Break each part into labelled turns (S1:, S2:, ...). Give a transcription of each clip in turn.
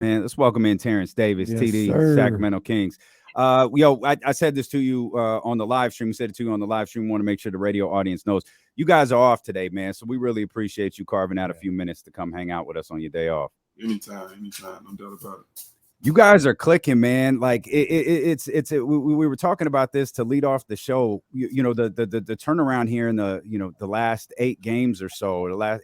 S1: Man, let's welcome in Terence Davis,
S2: Yes,
S1: TD,
S2: sir.
S1: Sacramento Kings. I said this to you on the live stream. Said it to you on the live stream. Want to make sure the radio audience knows you guys are off today, man. So we really appreciate you carving out a
S2: Yeah.
S1: few minutes to come hang out with us on your day off.
S3: Anytime, no doubt about it.
S1: You guys are clicking, man. Like we were talking about this to lead off the show. The turnaround here in the last 8 games or so.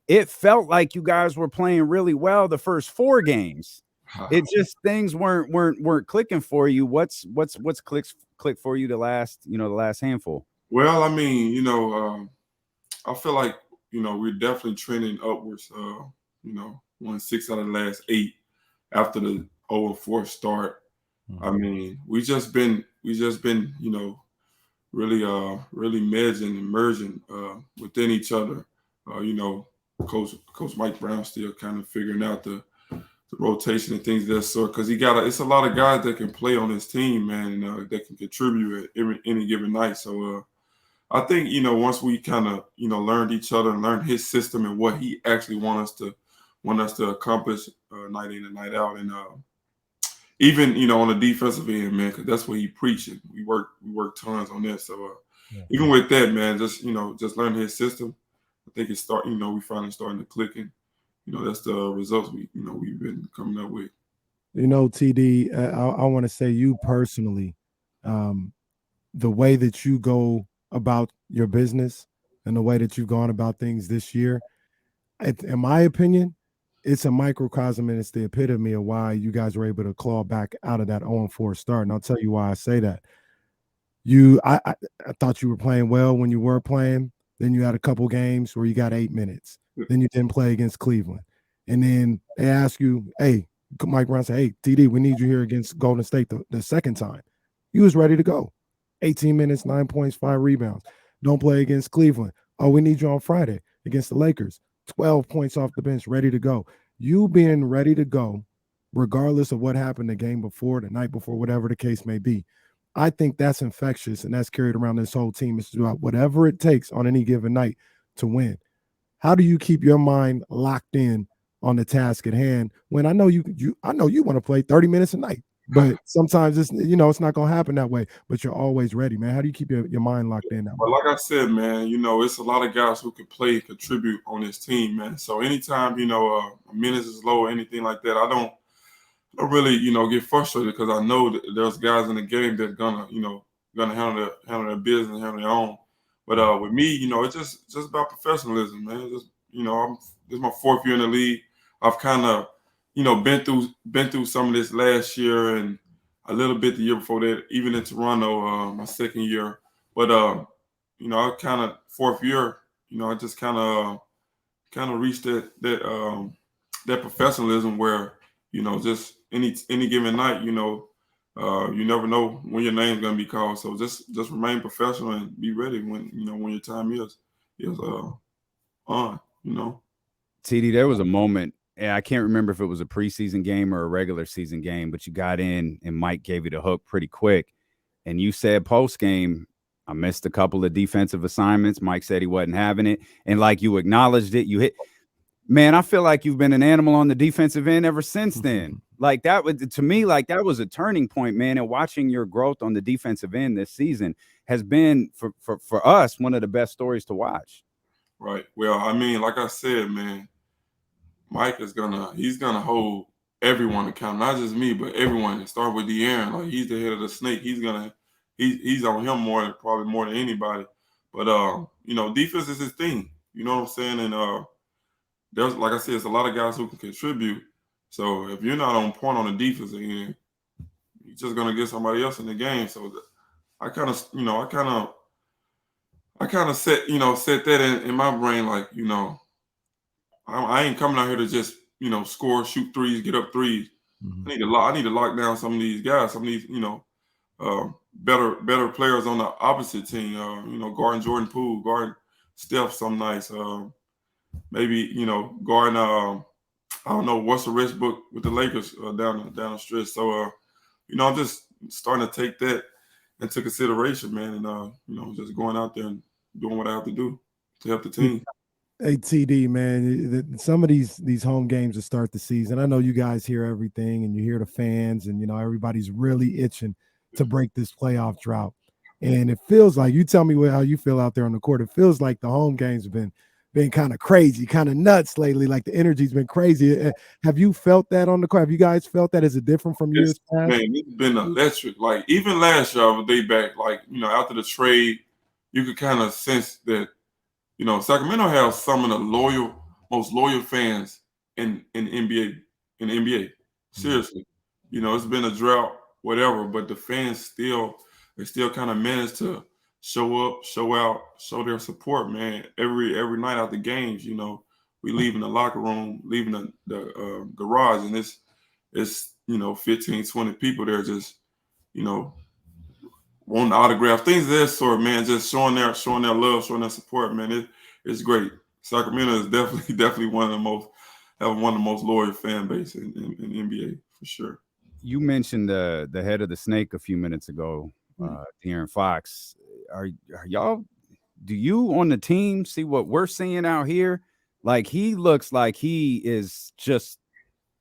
S1: It felt like you guys were playing really well the first 4 games. It just things weren't clicking for you. What's clicked for you the last handful?
S3: Well, I mean, I feel like we're definitely trending upwards. Won 6 out of the last 8 after the 0-4 start. I mean, we just been really merging and merging within each other. Coach Mike Brown still kind of figuring out the rotation and things of that sort because it's a lot of guys that can play on his team, man, and that can contribute at any given night. So I think once we kind of learned each other and learned his system and what he actually want us to accomplish night in and night out, and even on the defensive end, man, because that's what he preaching. We work tons on that. So even with that, man, just learn his system. I think we finally starting to click, and that's the results we've been coming up with.
S2: TD, I want to say you personally, the way that you go about your business and the way that you've gone about things this year, in my opinion, it's a microcosm and it's the epitome of why you guys were able to claw back out of that 0-4 start. And I'll tell you why I say that. I thought you were playing well when you were playing. Then you had a couple games where you got 8 minutes. Then you didn't play against Cleveland. And then they ask you, hey, Mike Brown said, hey, TD, we need you here against Golden State the second time. You was ready to go. 18 minutes, 9 points, 5 rebounds. Don't play against Cleveland. Oh, we need you on Friday against the Lakers. 12 points off the bench, ready to go. You being ready to go, regardless of what happened the game before, the night before, whatever the case may be. I think that's infectious, and that's carried around this whole team. It's about whatever it takes on any given night to win. How do you keep your mind locked in on the task at hand when I know you want to play 30 minutes a night, but sometimes it's not going to happen that way, but you're always ready, man. How do you keep your mind locked in that way?
S3: But like I said, man, it's a lot of guys who can play and contribute on this team, man. So anytime, minutes is low or anything like that, I don't really, get frustrated because I know that there's guys in the game that gonna handle their business, handle their own. But with me, it's just about professionalism, man. This is my 4th year in the league. I've kind of, been through some of this last year and a little bit the year before that, even in Toronto, my 2nd year. But I kind of 4th year, I just kind of reached that professionalism where just any given night, you never know when your name's gonna be called. So just remain professional and be ready when your time is on.
S1: TD, there was a moment. And I can't remember if it was a preseason game or a regular season game, but you got in and Mike gave you the hook pretty quick. And you said post game, I missed a couple of defensive assignments. Mike said he wasn't having it. And like you acknowledged it, you hit. Man, I feel like you've been an animal on the defensive end ever since then. Like that to me, like that was a turning point, man. And watching your growth on the defensive end this season has been for us one of the best stories to watch.
S3: Right. Well, I mean, like I said, man, Mike he's gonna hold everyone accountable, not just me, but everyone. Start with De'Aaron, like he's the head of the snake. He's on him probably more than anybody. But defense is his thing. You know what I'm saying? And there's, like I said, it's a lot of guys who can contribute. So if you're not on point on the defense end, you're just gonna get somebody else in the game. So I kind of set that in my brain, like I ain't coming out here to just score, shoot threes, get up threes. I need to lock down some of these guys, some of these better players on the opposite team. Guarding Jordan Poole, guarding Steph some nights. Maybe guarding I don't know what's the rest book with the Lakers down the stretch. So I'm just starting to take that into consideration, man, and just going out there and doing what I have to do to help the team.
S2: Hey TD, man, some of these home games to start the season. I know you guys hear everything, and you hear the fans, and everybody's really itching to break this playoff drought. And it feels like, you tell me how you feel out there on the court. It feels like the home games have been kind of crazy, kind of nuts lately. Like the energy's been crazy. Have you felt that on the court? Have you guys felt that? Is it different from years past?
S3: Man, it's been electric. Like even last year, a day back, like after the trade, you could kind of sense that. Sacramento has some of the most loyal fans in NBA in the NBA. Seriously, it's been a drought, whatever, but the fans they still kind of manage to show up, show out, show their support, man. Every night after games, we leave in the locker room, leaving the garage, and it's 15, 20 people there just you know wanting autograph, things of that sort, man. Just showing their love, showing their support, man. It's great. Sacramento is definitely one of the most loyal fan base in NBA for sure.
S1: You mentioned the head of the snake a few minutes ago, De'Aaron Fox. Are y'all? Do you on the team see what we're seeing out here? Like he looks like he is just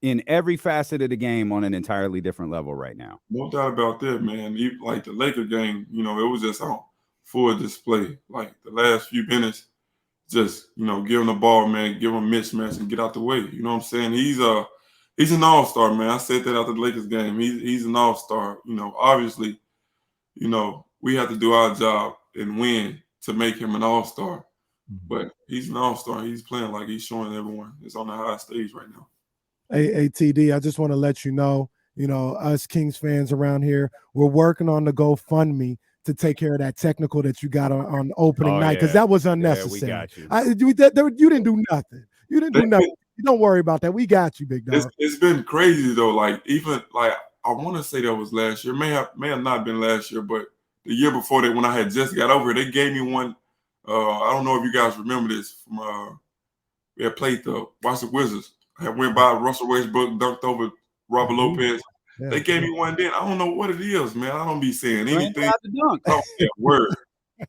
S1: in every facet of the game on an entirely different level right now.
S3: No doubt about that, man. Like the Laker game, it was just on full display. Like the last few minutes, just give him the ball, man, give him a mismatch and get out the way. You know what I'm saying? He's an all-star, man. I said that after the Lakers game. He's an all-star. Obviously, we have to do our job and win to make him an all-star. But he's an all-star. He's playing like he's showing everyone. It's on the highest stage right now.
S2: Hey, TD, I just want to let you know, us Kings fans around here, we're working on the GoFundMe to take care of that technical that you got on opening night, because that was unnecessary.
S1: Yeah, we got you.
S2: You didn't do nothing. You didn't do nothing. Don't worry about that. We got you, big dog.
S3: It's been crazy though. Like even like I want to say that was last year. May have not been last year, but the year before that when I had just got over, they gave me one. I don't know if you guys remember this from we had played the Washington Wizards. I had went by Russell Westbrook, dunked over Robert Lopez. Yeah, they gave me one then. I don't know what it is, man. I don't be saying anything. Word.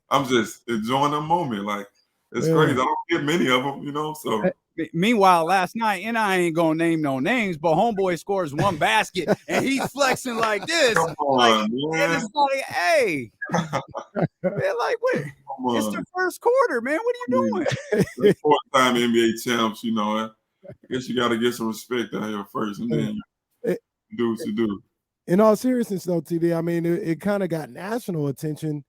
S3: I'm just enjoying the moment. Like it's crazy. I don't get many of them, so.
S1: Meanwhile, last night, and I ain't gonna name no names, but homeboy scores one basket and he's flexing like this.
S3: Come on, man.
S1: And it's like, hey, man, like, what? It's the first quarter, man. What are you doing?
S3: Fourth-time NBA champs, I guess you got to get some respect out here first, and then you do what you do.
S2: In all seriousness, though, TD, I mean, it kind of got national attention.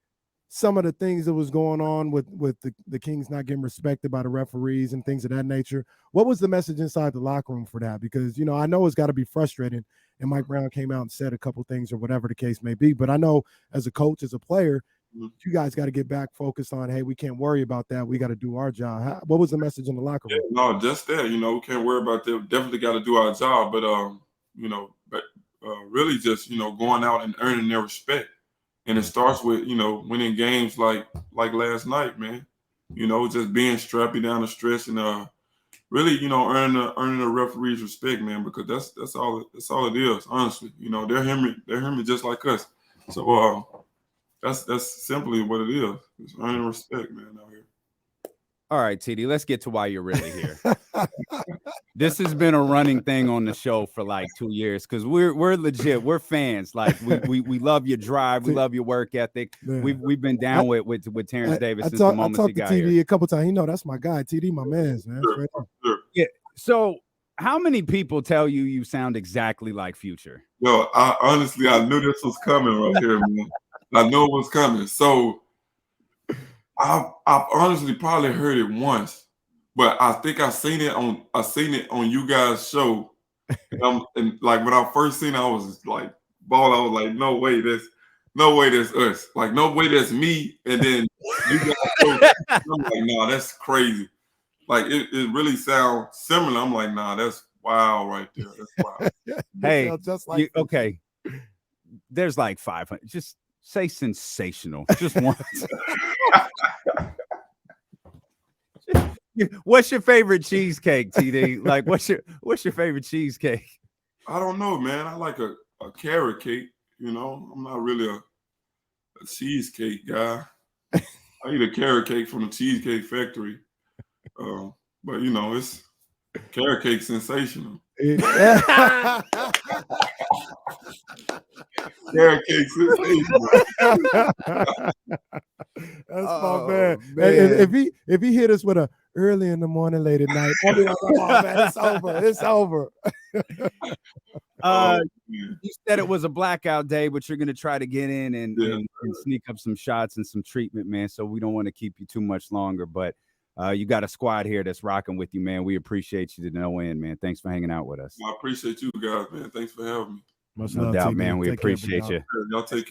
S2: Some of the things that was going on with the Kings not getting respected by the referees and things of that nature. What was the message inside the locker room for that? Because, I know it's got to be frustrating, and Mike Brown came out and said a couple things or whatever the case may be. But I know as a coach, as a player, you guys got to get back focused on, hey, we can't worry about that. We got to do our job. What was the message in the locker room?
S3: Yeah, no, just that, we can't worry about that. Definitely got to do our job. But, really just, going out and earning their respect. And it starts with, winning games like last night, man. Just being strappy down the stretch and really, earning the referee's respect, man, because that's all it is, honestly. They're human just like us. So that's simply what it is. It's earning respect, man, out here.
S1: All right, TD, let's get to why you're really here. This has been a running thing on the show for like 2 years because we're legit. We're fans. Like we love your drive. We love your work ethic. Yeah. We've been down with Terence Davis since the moment he got here. I talked to TD
S2: a couple times. That's my guy. TD, my man.
S3: Sure.
S1: Yeah. So how many people tell you sound exactly like Future?
S3: Yo, I knew this was coming right here, man. I knew it was coming. So I've honestly probably heard it once, but I think I seen it on you guys' show. And like when I first seen it, I was like, ball. I was like, no way that's us. Like no way that's me. And then you guys, I'm like, nah, that's crazy. Like it really sounds similar. I'm like, nah, that's wow right there. That's wow.
S1: Hey, just like okay. There's like 500. Just say sensational. Just once. What's your favorite cheesecake, TD? Like, what's your favorite cheesecake?
S3: I don't know, man. I like a carrot cake. I'm not really a cheesecake guy. I eat a carrot cake from the Cheesecake Factory. But you know, it's carrot cake sensational. Carrot cake sensational.
S2: That's my man. If he hit us with a early in the morning, late at night, I'll be like, oh man, it's over. It's over.
S1: You said it was a blackout day, but you're gonna try to get in and sneak up some shots and some treatment, man. So we don't want to keep you too much longer. But you got a squad here that's rocking with you, man. We appreciate you to no end, man. Thanks for hanging out with us.
S3: I appreciate you guys, man. Thanks for having me.
S2: Much
S1: no
S2: love,
S1: doubt,
S2: TD.
S1: man. We
S2: Take care,
S1: appreciate
S2: big dog.
S1: you.
S3: Y'all take care.